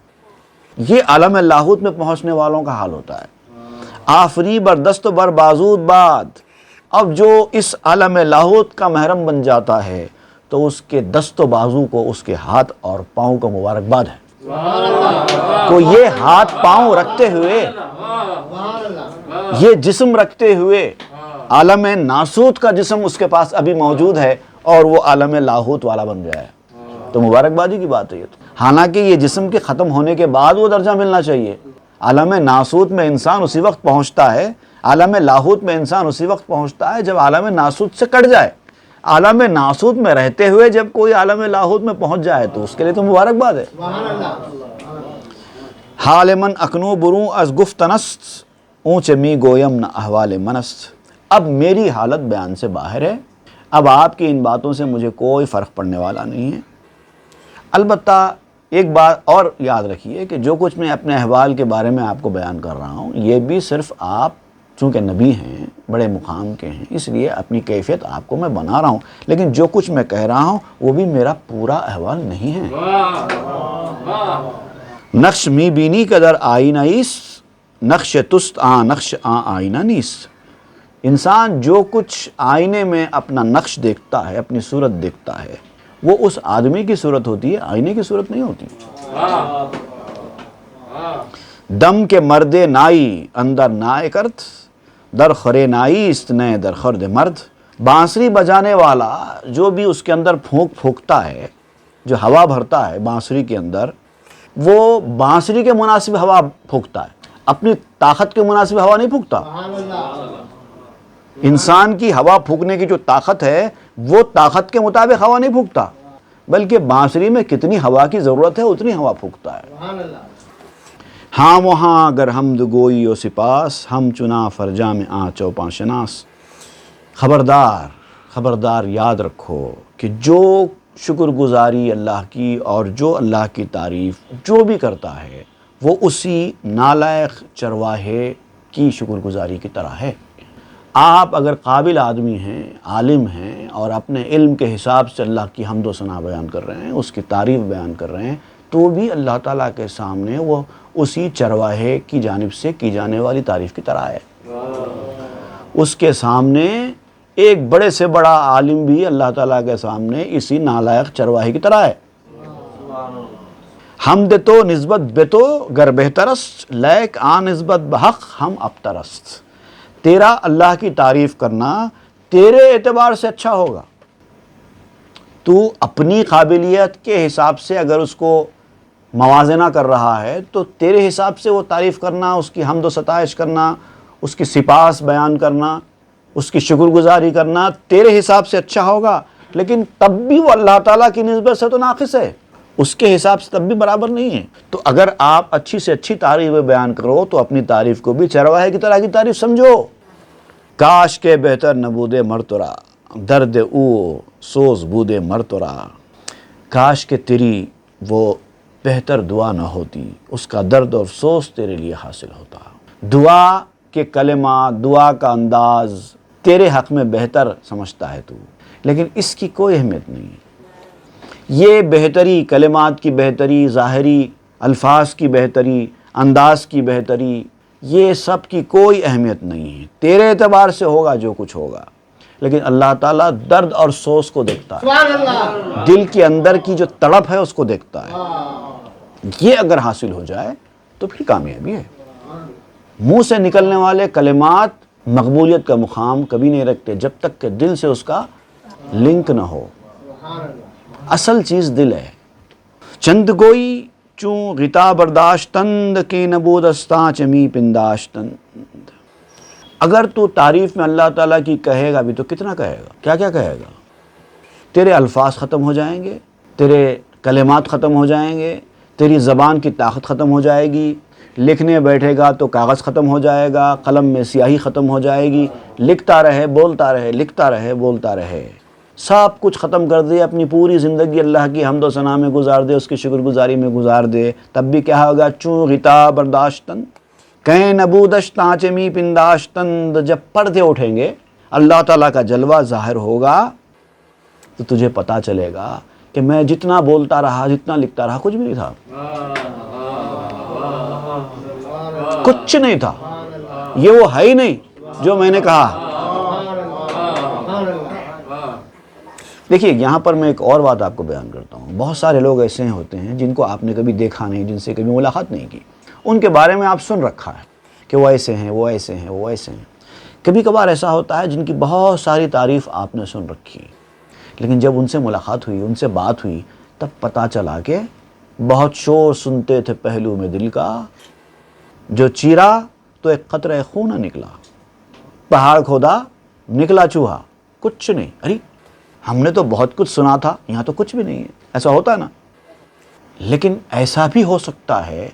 یہ عالم لاہوت میں پہنچنے والوں کا حال ہوتا ہے۔ آفری بر دست بر بازوت باد، اب جو اس عالم لاہوت کا محرم بن جاتا ہے تو اس کے دست و بازو کو، اس کے ہاتھ اور پاؤں کو مبارکباد ہے۔ کو یہ ہاتھ پاؤں رکھتے ہوئے، یہ جسم رکھتے ہوئے، عالم ناسوت کا جسم اس کے پاس ابھی موجود ہے اور وہ عالم لاہوت والا بن گیا ہے، تو مبارکبادی کی بات ہے یہ تو۔ حالانکہ یہ جسم کے ختم ہونے کے بعد وہ درجہ ملنا چاہیے۔ عالم ناسوت میں انسان اسی وقت پہنچتا ہے، عالم لاہوت میں انسان اسی وقت پہنچتا ہے جب عالم ناسوت سے کٹ جائے۔ عالم ناسوت میں رہتے ہوئے جب کوئی عالم لاہوت میں پہنچ جائے تو اس کے لیے تو مبارکباد ہے۔ حال من اکنو بروں از گفتنست، اونچ می گویم نہ احوال منست۔ اب میری حالت بیان سے باہر ہے، اب آپ کی ان باتوں سے مجھے کوئی فرق پڑنے والا نہیں ہے۔ البتہ ایک بات اور یاد رکھیے کہ جو کچھ میں اپنے احوال کے بارے میں آپ کو بیان کر رہا ہوں، یہ بھی صرف آپ چونکہ نبی ہیں، بڑے مقام کے ہیں، اس لیے اپنی کیفیت آپ کو میں بنا رہا ہوں، لیکن جو کچھ میں کہہ رہا ہوں وہ بھی میرا پورا احوال نہیں ہے۔ نقش می بینی قدر آئینہ ایست، نقش تست نقش آئینہ نیست۔ انسان جو کچھ آئینے میں اپنا نقش دیکھتا ہے، اپنی صورت دیکھتا ہے، وہ اس آدمی کی صورت ہوتی ہے، آئینے کی صورت نہیں ہوتی۔ دم کے مرد نائی اندر نائے کرت، در خرے نائی است نئے در خرد مرد۔ بانسری بجانے والا جو بھی اس کے اندر پھونکتا ہے، جو ہوا بھرتا ہے بانسری کے اندر، وہ بانسری کے مناسب ہوا پھونکتا ہے، اپنی طاقت کے مناسب ہوا نہیں پھونکتا۔ انسان کی ہوا پھونکنے کی جو طاقت ہے وہ طاقت کے مطابق ہوا نہیں پھونکتا، بلکہ بانسری میں کتنی ہوا کی ضرورت ہے اتنی ہوا پھونکتا ہے۔ ہاں وہاں اگر حمد گوئی و سپاس، ہم چنا فرجا میں چوپاں شناس۔ خبردار خبردار یاد رکھو کہ جو شکر گزاری اللہ کی اور جو اللہ کی تعریف جو بھی کرتا ہے وہ اسی نالائق چرواہے کی شکر گزاری کی طرح ہے۔ آپ اگر قابل آدمی ہیں، عالم ہیں، اور اپنے علم کے حساب سے اللہ کی حمد و ثنا بیان کر رہے ہیں، اس کی تعریف بیان کر رہے ہیں، تو بھی اللہ تعالیٰ کے سامنے وہ اسی چرواہے کی جانب سے کی جانے والی تعریف کی طرح ہے۔ اس کے سامنے ایک بڑے سے بڑا عالم بھی اللہ تعالیٰ کے سامنے اسی نالائق چرواہے کی طرح ہے۔ حمد تو نسبت بے تو گر بہترست، لیک آن نسبت بحق ہم ابترست۔ تیرا اللہ کی تعریف کرنا تیرے اعتبار سے اچھا ہوگا، تو اپنی قابلیت کے حساب سے اگر اس کو موازنہ کر رہا ہے تو تیرے حساب سے وہ تعریف کرنا، اس کی حمد و ستائش کرنا، اس کی سپاس بیان کرنا، اس کی شکر گزاری کرنا تیرے حساب سے اچھا ہوگا، لیکن تب بھی وہ اللہ تعالیٰ کی نسبت سے تو ناقص ہے، اس کے حساب سے تب بھی برابر نہیں ہے۔ تو اگر آپ اچھی سے اچھی تعریف بیان کرو تو اپنی تعریف کو بھی چرواہے کی طرح کی تعریف سمجھو۔ کاش کے بہتر نبود مرترا، درد او سوز بود مرترا، کاش کہ تیری وہ بہتر دعا نہ ہوتی، اس کا درد اور افسوس تیرے لیے حاصل ہوتا۔ دعا کے کلمات، دعا کا انداز تیرے حق میں بہتر سمجھتا ہے تو، لیکن اس کی کوئی اہمیت نہیں ہے۔ یہ بہتری، کلمات کی بہتری، ظاہری الفاظ کی بہتری، انداز کی بہتری، یہ سب کی کوئی اہمیت نہیں ہے۔ تیرے اعتبار سے ہوگا جو کچھ ہوگا، لیکن اللہ تعالیٰ درد اور سوز کو دیکھتا ہے، دل کے اندر کی جو تڑپ ہے اس کو دیکھتا ہے۔ یہ اگر حاصل ہو جائے تو پھر کامیابی ہے۔ منہ سے نکلنے والے کلمات مقبولیت کا مقام کبھی نہیں رکھتے جب تک کہ دل سے اس کا لنک نہ ہو۔ اصل چیز دل ہے۔ چند گوئی چون غطا برداشتند کی نبودستاں چمی پنداشتند۔ اگر تو تعریف میں اللہ تعالیٰ کی کہے گا بھی تو کتنا کہے گا، کیا کیا کہے گا؟ تیرے الفاظ ختم ہو جائیں گے، تیرے کلمات ختم ہو جائیں گے، تیری زبان کی طاقت ختم ہو جائے گی، لکھنے بیٹھے گا تو کاغذ ختم ہو جائے گا، قلم میں سیاہی ختم ہو جائے گی، لکھتا رہے بولتا رہے، لکھتا رہے بولتا رہے، سب کچھ ختم کر دے، اپنی پوری زندگی اللہ کی حمد و ثنا میں گزار دے، اس کی شکر گزاری میں گزار دے، تب بھی کیا ہوگا؟ چوں غطا برداشتن کہیں نبودشتاں چمی پنداشتند۔ جب پردے اٹھیں گے، اللہ تعالیٰ کا جلوہ ظاہر ہوگا تو تجھے پتا چلے گا کہ میں جتنا بولتا رہا، جتنا لکھتا رہا، کچھ بھی نہیں تھا، کچھ نہیں تھا، یہ وہ ہے ہی نہیں جو میں نے کہا۔ دیکھیے یہاں پر میں ایک اور بات آپ کو بیان کرتا ہوں۔ بہت سارے لوگ ایسے ہوتے ہیں جن کو آپ نے کبھی دیکھا نہیں، جن سے کبھی ملاقات نہیں کی، ان کے بارے میں آپ سن رکھا ہے کہ وہ ایسے ہیں، وہ ایسے ہیں، وہ ایسے ہیں۔ کبھی کبھار ایسا ہوتا ہے جن کی بہت ساری تعریف آپ نے سن رکھی، لیکن جب ان سے ملاقات ہوئی، ان سے بات ہوئی، تب پتہ چلا کہ بہت شور سنتے تھے پہلو میں دل کا، جو چیرا تو ایک قطرہ خون نہ نکلا، پہاڑ کھودا نکلا چوہا، کچھ نہیں۔ ارے ہم نے تو بہت کچھ سنا تھا، یہاں تو کچھ بھی نہیں ہے۔ ایسا ہوتا ہے نا۔ لیکن ایسا بھی ہو سکتا ہے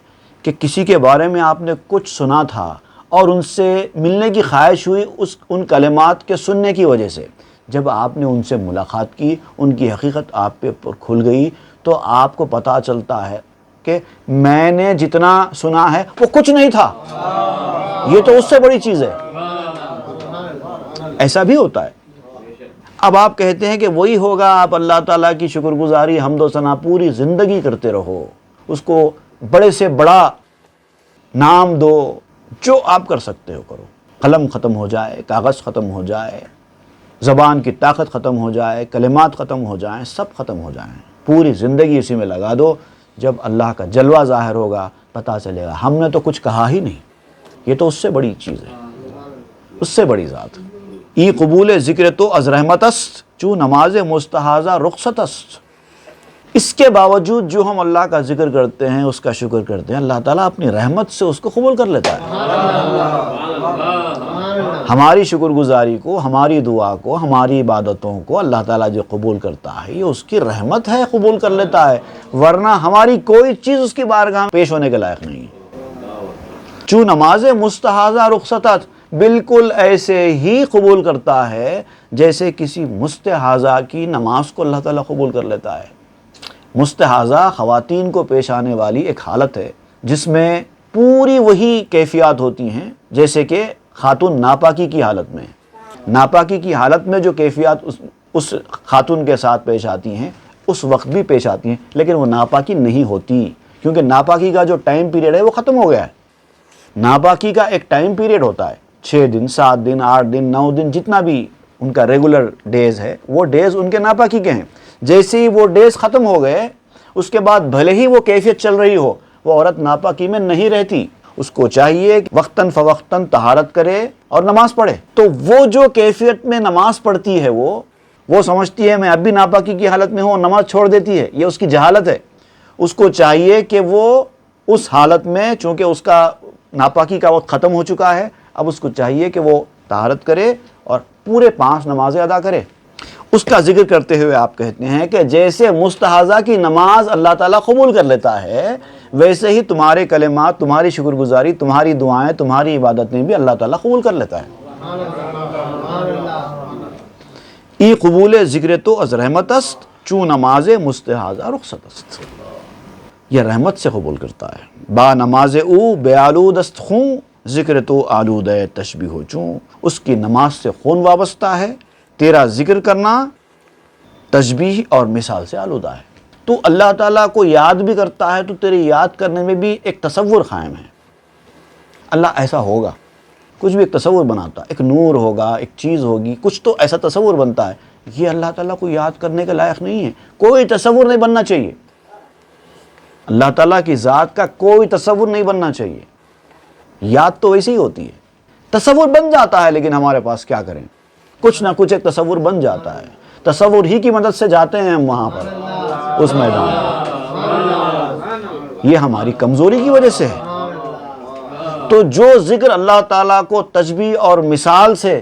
کہ کسی کے بارے میں آپ نے کچھ سنا تھا اور ان سے ملنے کی خواہش ہوئی ان کلمات کے سننے کی وجہ سے، جب آپ نے ان سے ملاقات کی، ان کی حقیقت آپ پہ کھل گئی تو آپ کو پتہ چلتا ہے کہ میں نے جتنا سنا ہے وہ کچھ نہیں تھا، یہ تو اس سے بڑی چیز ہے۔ ایسا بھی ہوتا ہے۔ اب آپ کہتے ہیں کہ وہی ہوگا، آپ اللہ تعالیٰ کی شکر گزاری، حمد و ثنا پوری زندگی کرتے رہو، اس کو بڑے سے بڑا نام دو، جو آپ کر سکتے ہو کرو، قلم ختم ہو جائے، کاغذ ختم ہو جائے، زبان کی طاقت ختم ہو جائے، کلمات ختم ہو جائیں، سب ختم ہو جائیں، پوری زندگی اسی میں لگا دو۔ جب اللہ کا جلوہ ظاہر ہوگا پتہ چلے گا ہم نے تو کچھ کہا ہی نہیں، یہ تو اس سے بڑی چیز ہے، اس سے بڑی ذات۔ ای قبول ذکر تو از رحمت است، چوں نماز مستحاضہ رخصت است۔ اس کے باوجود جو ہم اللہ کا ذکر کرتے ہیں، اس کا شکر کرتے ہیں، اللہ تعالیٰ اپنی رحمت سے اس کو قبول کر لیتا ہے۔ ہماری شکر گزاری کو، ہماری دعا کو، ہماری عبادتوں کو اللہ تعالیٰ جو قبول کرتا ہے یہ اس کی رحمت ہے، قبول کر لیتا ہے، ورنہ ہماری کوئی چیز اس کی بارگاہ میں پیش ہونے کے لائق نہیں۔ چوں نماز مستحاضہ رخصت است، بالکل ایسے ہی قبول کرتا ہے جیسے کسی مستحاضہ کی نماز کو اللہ تعالیٰ قبول کر لیتا ہے۔ مستحاضہ خواتین کو پیش آنے والی ایک حالت ہے جس میں پوری وہی کیفیات ہوتی ہیں جیسے کہ خاتون ناپاکی کی حالت میں۔ ناپاکی کی حالت میں جو کیفیات اس خاتون کے ساتھ پیش آتی ہیں اس وقت بھی پیش آتی ہیں، لیکن وہ ناپاکی نہیں ہوتی، کیونکہ ناپاکی کا جو ٹائم پیریڈ ہے وہ ختم ہو گیا ہے۔ ناپاکی کا ایک ٹائم پیریڈ ہوتا ہے، 6 دن، 7 دن، 8 دن، 9 دن، جتنا بھی ان کا ریگولر ڈیز ہے وہ ڈیز ان کے ناپاکی کے ہیں۔ جیسے ہی وہ ڈیز ختم ہو گئے اس کے بعد بھلے ہی وہ کیفیت چل رہی ہو، وہ عورت ناپاکی میں نہیں رہتی، اس کو چاہیے کہ وقتاً فوقتاً طہارت کرے اور نماز پڑھے۔ تو وہ جو کیفیت میں نماز پڑھتی ہے وہ سمجھتی ہے میں اب بھی ناپاکی کی حالت میں ہوں اور نماز چھوڑ دیتی ہے، یہ اس کی جہالت ہے۔ اس کو چاہیے کہ وہ اس حالت میں، چونکہ اس کا ناپاکی کا وقت ختم ہو چکا ہے، اب اس کو چاہیے کہ وہ طہارت کرے اور پورے 5 نمازیں ادا کرے۔ اس کا ذکر کرتے ہوئے آپ کہتے ہیں کہ جیسے مستحاضہ کی نماز اللہ تعالیٰ قبول کر لیتا ہے، ویسے ہی تمہارے کلمات، تمہاری شکر گزاری، تمہاری دعائیں، تمہاری عبادتیں بھی اللہ تعالیٰ قبول کر لیتا ہے۔ ای قبول ذکر تو از رحمت است، چون نماز مستحاضہ رخصت است۔ یہ رحمت سے قبول کرتا ہے۔ با نماز او بے آلود است خون، ذکر تو آلود تشبیہ چون۔ اس کی نماز سے خون وابستہ ہے، تیرا ذکر کرنا تشبیہ اور مثال سے آلودہ ہے۔ تو اللہ تعالیٰ کو یاد بھی کرتا ہے تو تیرے یاد کرنے میں بھی ایک تصور قائم ہے، اللہ ایسا ہوگا، کچھ بھی ایک تصور بناتا ہے، ایک نور ہوگا، ایک چیز ہوگی، کچھ تو ایسا تصور بنتا ہے۔ یہ اللہ تعالیٰ کو یاد کرنے کے لائق نہیں ہے، کوئی تصور نہیں بننا چاہیے، اللہ تعالیٰ کی ذات کا کوئی تصور نہیں بننا چاہیے۔ یاد تو ویسے ہی ہوتی ہے، تصور بن جاتا ہے، لیکن ہمارے پاس کیا کریں، کچھ نہ کچھ ایک تصور بن جاتا ہے، تصور ہی کی مدد سے جاتے ہیں ہم وہاں پر، اس میدان میں۔ یہ ہماری کمزوری کی وجہ سے ہے۔ تو جو ذکر اللہ تعالیٰ کو تشبیہ اور مثال سے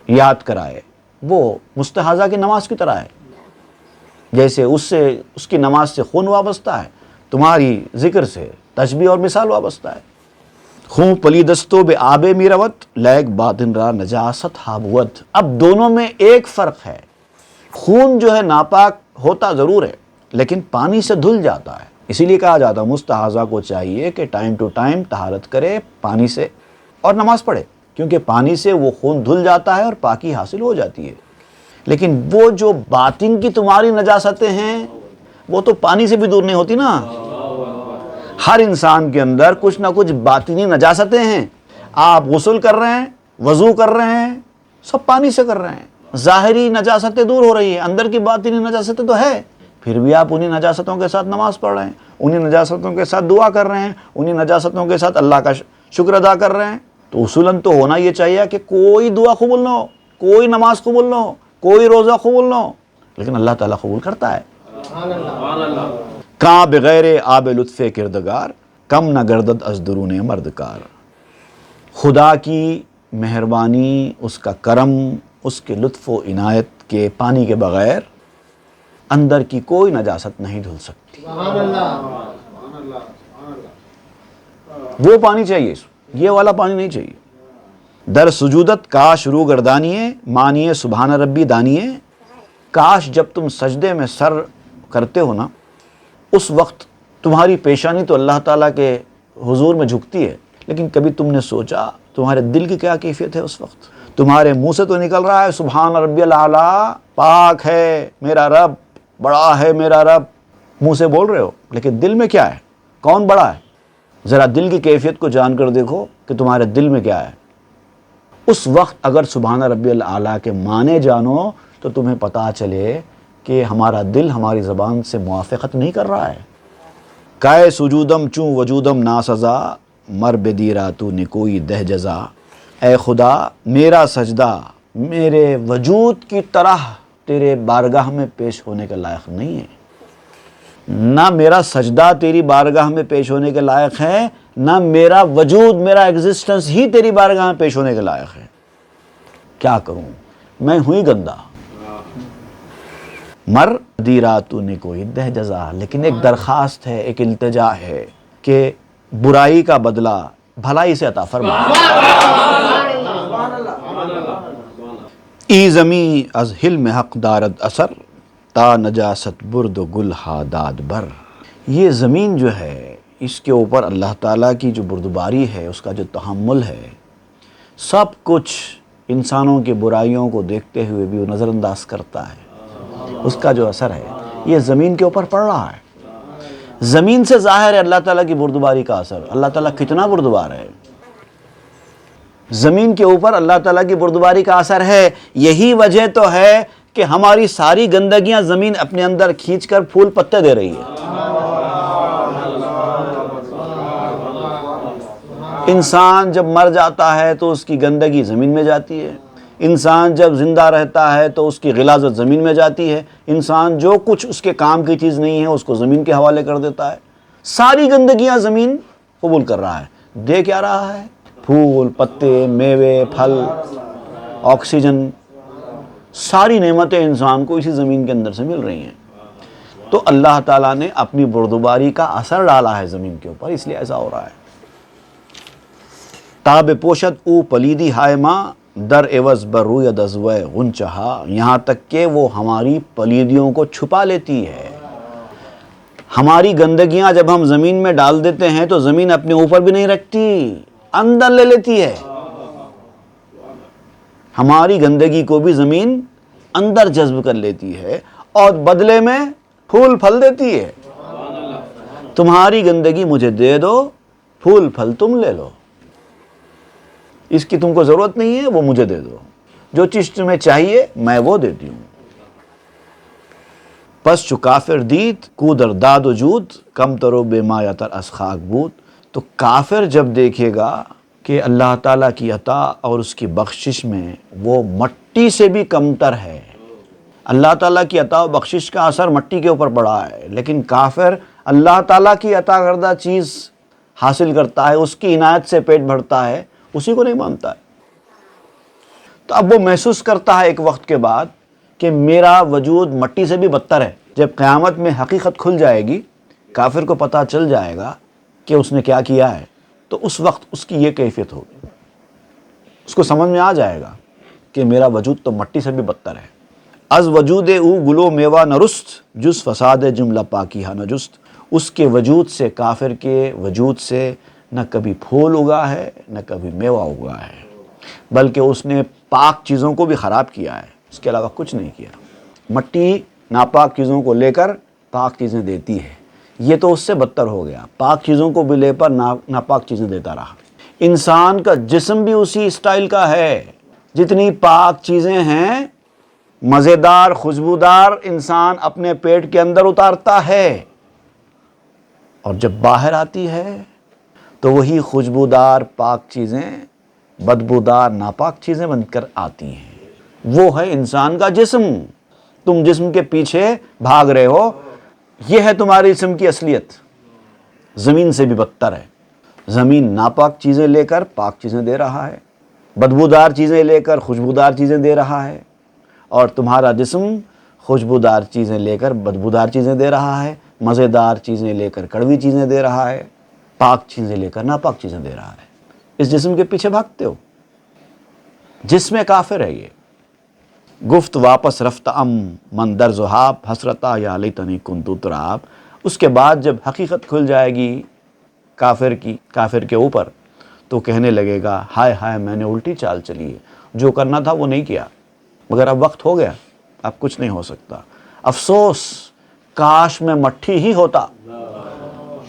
یاد کرائے وہ مستحاضہ کی نماز کی طرح ہے، جیسے اس کی نماز سے خون وابستہ ہے، تمہاری ذکر سے تشبیہ اور مثال وابستہ ہے۔ خون پلی دستو بے آب می روت، لیک باطن را نجاست ہابوت۔ اب دونوں میں ایک فرق ہے، خون جو ہے ناپاک ہوتا ضرور ہے لیکن پانی سے دھل جاتا ہے، اسی لیے کہا جاتا ہے مستحاضہ کو چاہیے کہ ٹائم ٹو ٹائم طہارت کرے پانی سے اور نماز پڑھے، کیونکہ پانی سے وہ خون دھل جاتا ہے اور پاکی حاصل ہو جاتی ہے۔ لیکن وہ جو باطن کی تمہاری نجاستیں ہیں وہ تو پانی سے بھی دور نہیں ہوتی نا۔ ہر انسان کے اندر کچھ نہ کچھ باطنی نجاستیں ہیں، آپ غسل کر رہے ہیں، وضو کر رہے ہیں، سب پانی سے کر رہے ہیں، ظاہری نجاستیں دور ہو رہی ہیں، اندر کی باطنی نجاستیں تو ہے، پھر بھی آپ انہی نجاستوں کے ساتھ نماز پڑھ رہے ہیں، انہی نجاستوں کے ساتھ دعا کر رہے ہیں، انہی نجاستوں کے ساتھ اللہ کا شکر ادا کر رہے ہیں۔ تو اصولاً تو ہونا یہ چاہیے کہ کوئی دعا قبول نہ ہو، کوئی نماز قبول نہ ہو، کوئی روزہ قبول نہ ہو، لیکن اللہ تعالیٰ قبول کرتا ہے۔ کاں بغیر آب لطف کردگار، کم نہ گردد از درون مردکار۔ خدا کی مہربانی، اس کا کرم، اس کے لطف و عنایت کے پانی کے بغیر اندر کی کوئی نجاست نہیں دھل سکتی۔ وہ پانی چاہیے، یہ والا پانی نہیں چاہیے۔ در سجودت کاش رو گردانیے، مانیے سبحان ربی دانیے۔ کاش جب تم سجدے میں سر کرتے ہو نا، اس وقت تمہاری پیشانی تو اللہ تعالیٰ کے حضور میں جھکتی ہے، لیکن کبھی تم نے سوچا تمہارے دل کی کیا کیفیت ہے اس وقت؟ تمہارے منہ سے تو نکل رہا ہے سبحان ربی الاعلیٰ، پاک ہے میرا رب، بڑا ہے میرا رب، منہ سے بول رہے ہو، لیکن دل میں کیا ہے؟ کون بڑا ہے؟ ذرا دل کی کیفیت کو جان کر دیکھو کہ تمہارے دل میں کیا ہے۔ اس وقت اگر سبحان ربی الاعلیٰ کے معنی جانو تو تمہیں پتہ چلے کہ ہمارا دل ہماری زبان سے موافقت نہیں کر رہا ہے۔ کائے سجودم چوں وجودم ناسزا، مر بدیرا تو نے کوئی دہ جزا۔ اے خدا میرا سجدہ میرے وجود کی طرح تیرے بارگاہ میں پیش ہونے کے لائق نہیں ہے، نہ میرا سجدہ تیری بارگاہ میں پیش ہونے کے لائق ہے، نہ میرا وجود، میرا ایگزسٹنس ہی تیری بارگاہ میں پیش ہونے کے لائق ہے۔ کیا کروں، میں ہوئی گندہ۔ مر دیرا تو نے کوئی دہ جزا، لیکن ایک درخواست ہے، ایک التجا ہے کہ برائی کا بدلہ بھلائی سے عطا فرما۔ ای زمیں از حلم حق دارد اثر، تا نجاست برد و گل ہاداد بر۔ یہ زمین جو ہے اس کے اوپر اللہ تعالیٰ کی جو بردباری ہے، اس کا جو تحمل ہے، سب کچھ انسانوں کی برائیوں کو دیکھتے ہوئے بھی وہ نظر انداز کرتا ہے، اس کا جو اثر ہے یہ زمین کے اوپر پڑ رہا ہے۔ زمین سے ظاہر ہے اللہ تعالیٰ کی بردباری کا اثر، اللہ تعالیٰ کتنا بردبار ہے۔ زمین کے اوپر اللہ تعالیٰ کی بردباری کا اثر ہے، یہی وجہ تو ہے کہ ہماری ساری گندگیاں زمین اپنے اندر کھینچ کر پھول پتے دے رہی ہے۔ انسان جب مر جاتا ہے تو اس کی گندگی زمین میں جاتی ہے، انسان جب زندہ رہتا ہے تو اس کی غلاظت زمین میں جاتی ہے، انسان جو کچھ اس کے کام کی چیز نہیں ہے اس کو زمین کے حوالے کر دیتا ہے۔ ساری گندگیاں زمین قبول کر رہا ہے، دے کیا رہا ہے؟ پھول، پتے، میوے، پھل، آکسیجن، ساری نعمتیں انسان کو اسی زمین کے اندر سے مل رہی ہیں۔ تو اللہ تعالیٰ نے اپنی بردباری کا اثر ڈالا ہے زمین کے اوپر، اس لیے ایسا ہو رہا ہے۔ تاب پوشت او پلیدی ہائے ماں، در عوض بر روی دزوے غنچہا، یہاں تک کہ وہ ہماری پلیدیوں کو چھپا لیتی ہے۔ ہماری گندگیاں جب ہم زمین میں ڈال دیتے ہیں تو زمین اپنے اوپر بھی نہیں رکھتی، اندر لے لیتی ہے۔ ہماری گندگی کو بھی زمین اندر جذب کر لیتی ہے اور بدلے میں پھول پھل دیتی ہے۔ تمہاری گندگی مجھے دے دو، پھول پھل تم لے لو، اس کی تم کو ضرورت نہیں ہے، وہ مجھے دے دو، جو چیز تمہیں چاہیے میں وہ دیتی ہوں۔ پس چو کافر دید کو در داد و جود، کم ترو بے ما یتر از خاک بود۔ تو کافر جب دیکھے گا کہ اللہ تعالیٰ کی عطا اور اس کی بخشش میں وہ مٹی سے بھی کمتر ہے، اللہ تعالیٰ کی عطا و بخشش کا اثر مٹی کے اوپر پڑا ہے، لیکن کافر اللہ تعالیٰ کی عطا کردہ چیز حاصل کرتا ہے، اس کی عنایت سے پیٹ بھرتا ہے، اسی کو نہیں مانتا ہے۔ تو اب وہ محسوس کرتا ہے ایک وقت کے بعد کہ میرا وجود مٹی سے بھی بدتر ہے۔ جب قیامت میں حقیقت کھل جائے گی، کافر کو پتہ چل جائے گا کہ اس نے کیا کیا ہے، تو اس وقت اس کی یہ کیفیت ہوگی، اس کو سمجھ میں آ جائے گا کہ میرا وجود تو مٹی سے بھی بدتر ہے۔ از وجود او گلو میوہ نرست، جز فساد جملہ پاکیہ نجست۔ اس کے وجود سے، کافر کے وجود سے نہ کبھی پھول اگا ہے نہ کبھی میوہ اگا ہے، بلکہ اس نے پاک چیزوں کو بھی خراب کیا ہے، اس کے علاوہ کچھ نہیں کیا۔ مٹی ناپاک چیزوں کو لے کر پاک چیزیں دیتی ہے، یہ تو اس سے بدتر ہو گیا، پاک چیزوں کو بھی لے پر ناپاک چیزیں دیتا رہا۔ انسان کا جسم بھی اسی سٹائل کا ہے، جتنی پاک چیزیں ہیں مزیدار خوشبودار انسان اپنے پیٹ کے اندر اتارتا ہے، اور جب باہر آتی ہے تو وہی خوشبودار پاک چیزیں بدبودار ناپاک چیزیں بن کر آتی ہیں۔ وہ ہے انسان کا جسم۔ تم جسم کے پیچھے بھاگ رہے ہو، یہ ہے تمہاری جسم کی اصلیت، زمین سے بھی بدتر ہے۔ زمین ناپاک چیزیں لے کر پاک چیزیں دے رہا ہے، بدبودار چیزیں لے کر خوشبودار چیزیں دے رہا ہے، اور تمہارا جسم خوشبودار چیزیں لے کر بدبودار چیزیں دے رہا ہے، مزیدار چیزیں لے کر کڑوی چیزیں دے رہا ہے، پاک چیزیں لے کر ناپاک چیزیں دے رہا ہے۔ اس جسم کے پیچھے بھاگتے ہو، جسم کافر ہے یہ۔ گفت واپس رفت من در ذہاب، حسرتا یا لیتنی کنت تراب۔ اس کے بعد جب حقیقت کھل جائے گی کافر کے اوپر، تو کہنے لگے گا ہائے ہائے میں نے الٹی چال چلی ہے، جو کرنا تھا وہ نہیں کیا، مگر اب وقت ہو گیا، اب کچھ نہیں ہو سکتا۔ افسوس، کاش میں مٹی ہی ہوتا،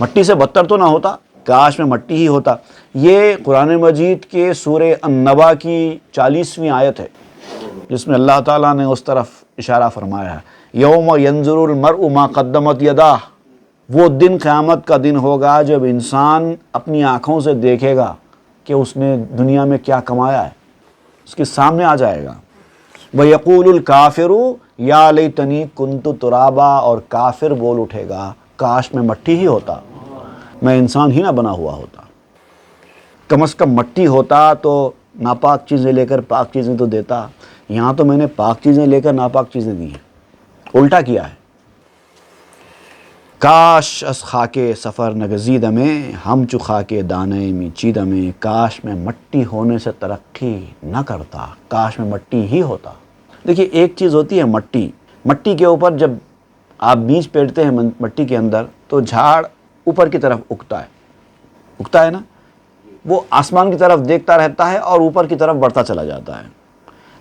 مٹی سے بدتر تو نہ ہوتا، کاش میں مٹی ہی ہوتا۔ یہ قرآن مجید کے سورہ النبا کی 40ویں آیت ہے، جس میں اللہ تعالیٰ نے اس طرف اشارہ فرمایا ہے، یوم ینظر المرء ما قدمت یداہ۔ وہ دن قیامت کا دن ہوگا جب انسان اپنی آنکھوں سے دیکھے گا کہ اس نے دنیا میں کیا کمایا ہے، اس کے سامنے آ جائے گا۔ وَيَقُولُ الْكَافِرُ يَا لَيْتَنِي كُنْتُ تُرَابًا، اور کافر بول اٹھے گا کاش میں مٹی ہی ہوتا، میں انسان ہی نہ بنا ہوا ہوتا۔ کم از کم مٹی ہوتا تو ناپاک چیزیں لے کر پاک چیزیں تو دیتا، یہاں تو میں نے پاک چیزیں لے کر ناپاک چیزیں دی ہیں، الٹا کیا ہے۔ کاش از خاک سفر نگزید میں، ہم چو خاک دانے می چید میں۔ کاش میں مٹی ہونے سے ترقی نہ کرتا، کاش میں مٹی ہی ہوتا۔ دیکھیے ایک چیز ہوتی ہے مٹی کے اوپر جب آپ بیج پیڑتے ہیں مٹی کے اندر تو جھاڑ اوپر کی طرف اگتا ہے نا، وہ آسمان کی طرف دیکھتا رہتا ہے اور اوپر کی طرف بڑھتا چلا جاتا ہے۔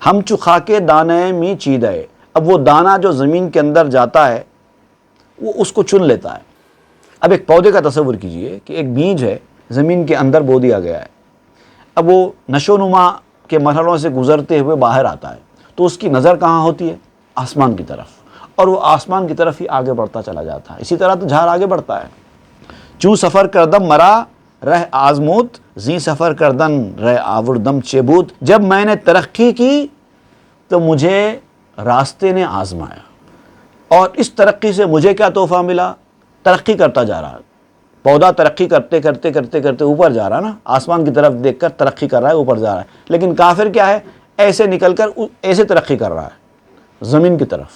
ہم چو خاک دانے می چیدے، اب وہ دانہ جو زمین کے اندر جاتا ہے وہ اس کو چن لیتا ہے۔ اب ایک پودے کا تصور کیجئے کہ ایک بیج ہے، زمین کے اندر بو دیا گیا ہے، اب وہ نشو نما کے مرحلوں سے گزرتے ہوئے باہر آتا ہے، تو اس کی نظر کہاں ہوتی ہے؟ آسمان کی طرف، اور وہ آسمان کی طرف ہی آگے بڑھتا چلا جاتا ہے۔ اسی طرح تو جھاڑ آگے بڑھتا ہے۔ چوں سفر کردم مرا رہ آزمود، زی سفر کردن رہ آوردم چبود، جب میں نے ترقی کی تو مجھے راستے نے آزمایا، اور اس ترقی سے مجھے کیا تحفہ ملا؟ ترقی کرتا جا رہا ہے پودا، ترقی کرتے کرتے کرتے کرتے اوپر جا رہا ہے نا، آسمان کی طرف دیکھ کر ترقی کر رہا ہے، اوپر جا رہا ہے۔ لیکن کافر کیا ہے؟ ایسے نکل کر ایسے ترقی کر رہا ہے زمین کی طرف۔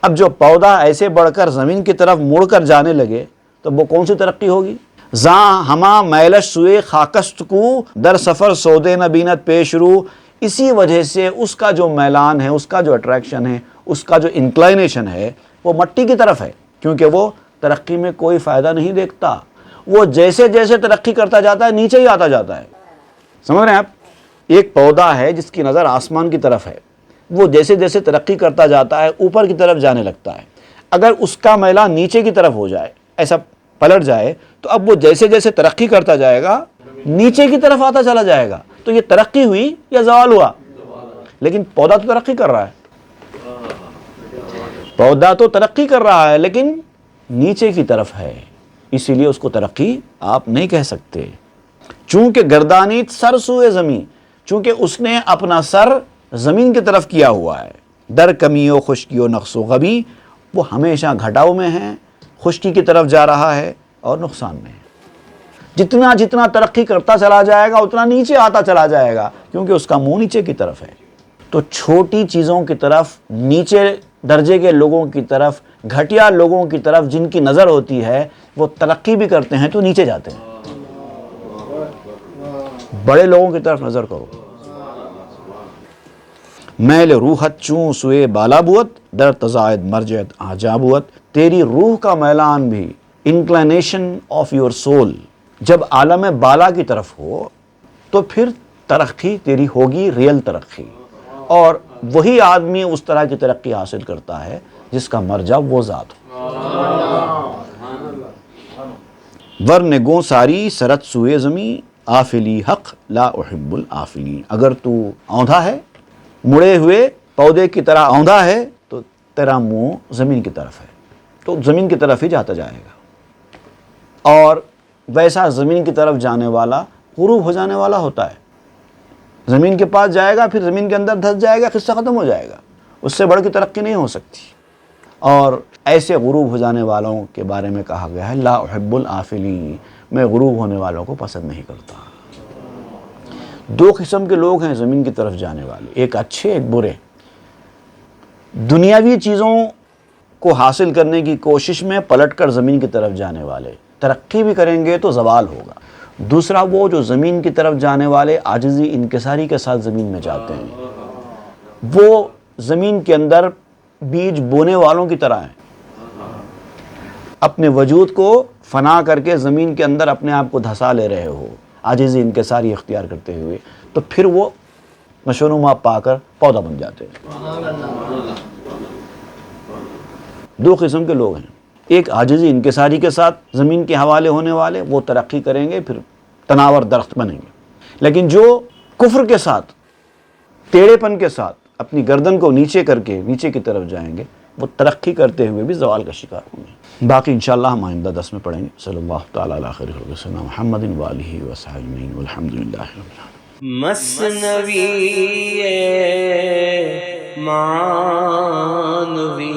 اب جو پودا ایسے بڑھ کر زمین کی طرف مڑ کر جانے لگے تو وہ کون سی ترقی ہوگی؟ زاں ہما میلش سوئے خاکست کو، در سفر سودے نہ بینت پیش رو۔ اسی وجہ سے اس کا جو میلان ہے، اس کا جو اٹریکشن ہے، اس کا جو انکلائنیشن ہے، وہ مٹی کی طرف ہے، کیونکہ وہ ترقی میں کوئی فائدہ نہیں دیکھتا۔ وہ جیسے جیسے ترقی کرتا جاتا ہے نیچے ہی آتا جاتا ہے۔ سمجھ رہے ہیں آپ؟ ایک پودا ہے جس کی نظر آسمان کی طرف ہے، وہ جیسے جیسے ترقی کرتا جاتا ہے اوپر کی طرف جانے لگتا ہے۔ اگر اس کا میلان نیچے کی طرف ہو جائے، ایسا پلٹ جائے، تو اب وہ جیسے جیسے ترقی کرتا جائے گا نیچے کی طرف آتا چلا جائے گا۔ تو یہ ترقی ہوئی یا زوال ہوا؟ لیکن پودا تو ترقی کر رہا ہے، پودا تو ترقی کر رہا ہے لیکن نیچے کی طرف ہے، اسی لیے اس کو ترقی آپ نہیں کہہ سکتے۔ چونکہ گردانیت سر سوئے زمین، چونکہ اس نے اپنا سر زمین کی طرف کیا ہوا ہے۔ در کمی و خشکی و نقص و غبی، وہ ہمیشہ گھٹاؤ میں ہے، خشکی کی طرف جا رہا ہے اور نقصان میں ہے۔ جتنا جتنا ترقی کرتا چلا جائے گا اتنا نیچے آتا چلا جائے گا، کیونکہ اس کا منہ نیچے کی طرف ہے۔ تو چھوٹی چیزوں کی طرف، نیچے درجے کے لوگوں کی طرف، گھٹیا لوگوں کی طرف جن کی نظر ہوتی ہے وہ ترقی بھی کرتے ہیں تو نیچے جاتے ہیں۔ بڑے لوگوں کی طرف نظر کرو۔ میل روحت چوں سوئے بالا بوت، در تزائد مرجعت آجا بوت۔ تیری روح کا میلان بھی، انکلینیشن آف یور سول، جب عالم بالا کی طرف ہو تو پھر ترقی تیری ہوگی، ریل ترقی۔ اور وہی آدمی اس طرح کی ترقی حاصل کرتا ہے جس کا مرجع وہ ذات ہو۔ ورنگوں ساری سرت سوئے زمیں، آفلی حق لا احب الآفلین۔ اگر تو اوندھا ہے، مڑے ہوئے پودے کی طرح اوندھا ہے، تو تیرا منہ زمین کی طرف ہے، تو زمین کی طرف ہی جاتا جائے گا۔ اور ویسا زمین کی طرف جانے والا غروب ہو جانے والا ہوتا ہے۔ زمین کے پاس جائے گا، پھر زمین کے اندر دھس جائے گا، قصہ ختم ہو جائے گا، اس سے بڑھ کے ترقی نہیں ہو سکتی۔ اور ایسے غروب ہو جانے والوں کے بارے میں کہا گیا ہے لا احب الآفلین، میں غروب ہونے والوں کو پسند نہیں کرتا۔ دو قسم کے لوگ ہیں زمین کی طرف جانے والے، ایک اچھے ایک برے۔ دنیاوی چیزوں کو حاصل کرنے کی کوشش میں پلٹ کر زمین کی طرف جانے والے، ترقی بھی کریں گے تو زوال ہوگا۔ دوسرا وہ جو زمین کی طرف جانے والے عاجزی انکساری کے ساتھ زمین میں جاتے ہیں، وہ زمین کے اندر بیج بونے والوں کی طرح ہیں، اپنے وجود کو فنا کر کے زمین کے اندر اپنے آپ کو دھسا لے رہے ہو، عاجزی انکساری اختیار کرتے ہوئے، تو پھر وہ نشو و نما پا کر پودا بن جاتے ہیں۔ دو قسم کے لوگ ہیں، ایک عاجزی انکساری کے ساتھ زمین کے حوالے ہونے والے، وہ ترقی کریں گے، پھر تناور درخت بنیں گے۔ لیکن جو کفر کے ساتھ، ٹیڑھے پن کے ساتھ اپنی گردن کو نیچے کر کے نیچے کی طرف جائیں گے، وہ ترقی کرتے ہوئے بھی زوال کا شکار ہوں گے۔ باقی انشاءاللہ ہم آئندہ 10 میں پڑھیں گے۔ صلی اللہ تعالیٰ علی خیر خلق سیدنا محمد وآلہ وصحبہ اجمعین والحمد للہ رب العالمین۔ مثنوی معنوی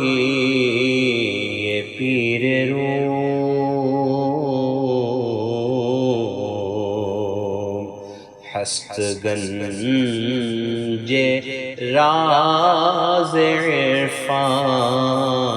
پیر روم، ہست گنج راز عرفان